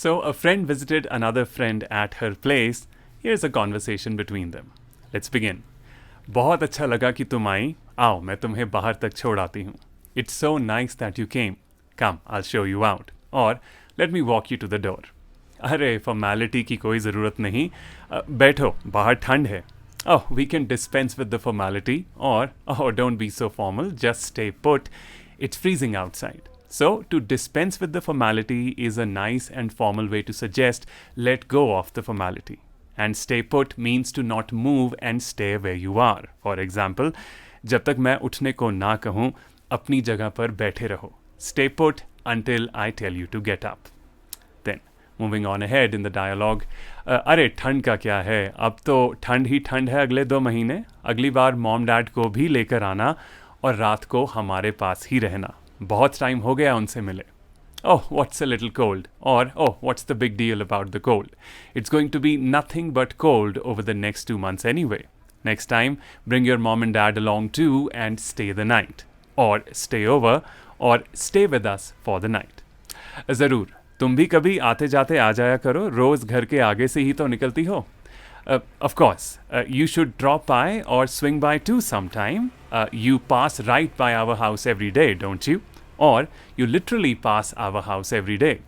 So a friend visited another friend at her place. Here's a conversation between them. Let's begin. बहुत अच्छा लगा कि तुम आई. आओ मैं तुम्हें बाहर तक छोड़ आती हूँ. It's so nice that you came. Come, I'll show you out. और let me walk you to the door. अरे फॉर्मेलिटी की कोई ज़रूरत नहीं. बैठो, बाहर ठंड है. Oh, we can dispense with the formality. Or, oh, don't be so formal. Just stay put. It's freezing outside. So, to dispense with the formality is a nice and formal way to suggest let go of the formality. And stay put means to not move and stay where you are. For example, जब तक मैं उठने को ना कहूँ, अपनी जगह पर बैठे रहो. Stay put until I tell you to get up. Then, moving on ahead in the dialogue, अरे ठंड का क्या है, अब तो ठंड ही ठंड है अगले 2 महीने. अगली बार मॉम डैड को भी लेकर आना और रात को हमारे पास ही रहना. बहुत टाइम हो गया उनसे मिले. Oh, what's a little cold? Or, oh, what's the big deal about the cold? It's going to be nothing but cold over the next 2 months anyway. Next time, bring your mom and dad along too and stay the night. Or stay over, or stay with us for the night. ज़रूर, तुम भी कभी आते जाते आ जाया करो, रोज़ घर के आगे से ही तो निकलती हो. Of course, you should drop by or swing by too sometime. You pass right by our house every day, don't you? Or you literally pass our house every day.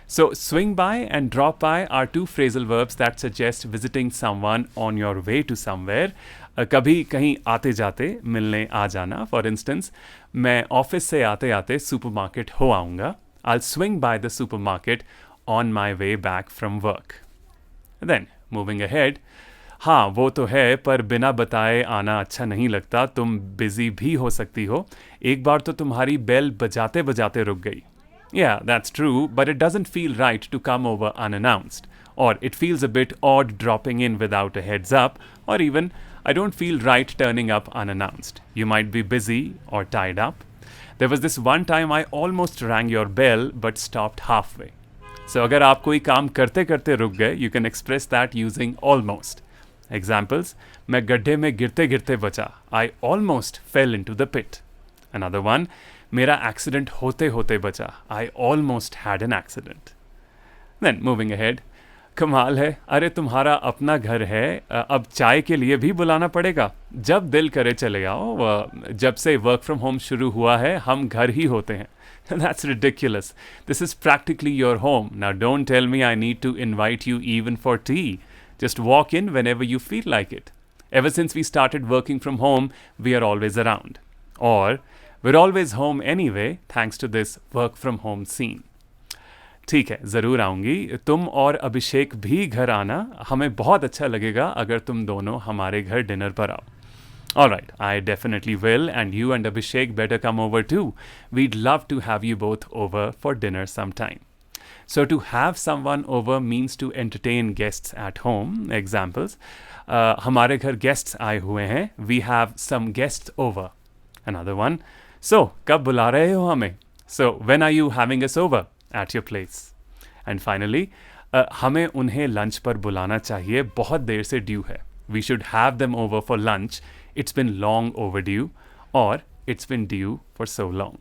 So, swing by and drop by are 2 phrasal verbs that suggest visiting someone on your way to somewhere. कभी कहीं आते जाते मिलने आ जाना. For instance, मैं office से आते आते सुपरमार्केट हो आऊँगा. I'll swing by the supermarket on my way back from work. Then, moving ahead, हाँ वो तो है पर बिना बताए आना अच्छा नहीं लगता. तुम बिजी भी हो सकती हो. एक बार तो तुम्हारी बेल बजाते बजाते रुक गई. Yeah, that's true, but it doesn't feel right to come over unannounced. Or it feels a bit odd dropping in without a heads up. Or even, I don't feel right turning up unannounced. You might be busy or tied up. There was this one time I almost rang your bell but stopped halfway. So अगर आप कोई काम करते करते रुक गए, you can express that using almost. Examples, मैं गड्ढे में गिरते गिरते बचा. I almost fell into the pit. Another one, मेरा एक्सीडेंट होते होते बचा. I almost had an accident. Then moving ahead, कमाल है, अरे तुम्हारा अपना घर है, अब चाय के लिए भी बुलाना पड़ेगा. जब दिल करे चले आओ. जब से वर्क फ्रॉम होम शुरू हुआ है हम घर ही होते हैं. That's ridiculous. This is practically your home. Now don't tell me I need to invite you even for tea. Just walk in whenever you feel like it. Ever since we started working from home, we are always around. Or, we're always home anyway, thanks to this work from home scene. ठीक है, ज़रूर आऊँगी. तुम और अभिषेक भी घर आना. हमें बहुत अच्छा लगेगा अगर तुम दोनों हमारे घर डिनर पर आओ. Alright, I definitely will, and you and Abhishek better come over too. We'd love to have you both over for dinner sometime. So to have someone over means to entertain guests at home. Examples, हमारे घर guests आए हुए हैं. We have some guests over. Another one, so कब बुला रहे हो हमें? So when are you having us over at your place? And finally, हमें उन्हें लंच पर बुलाना चाहिए. बहुत देर से ड्यू है. We should have them over for lunch. It's been long overdue, or it's been due for so long.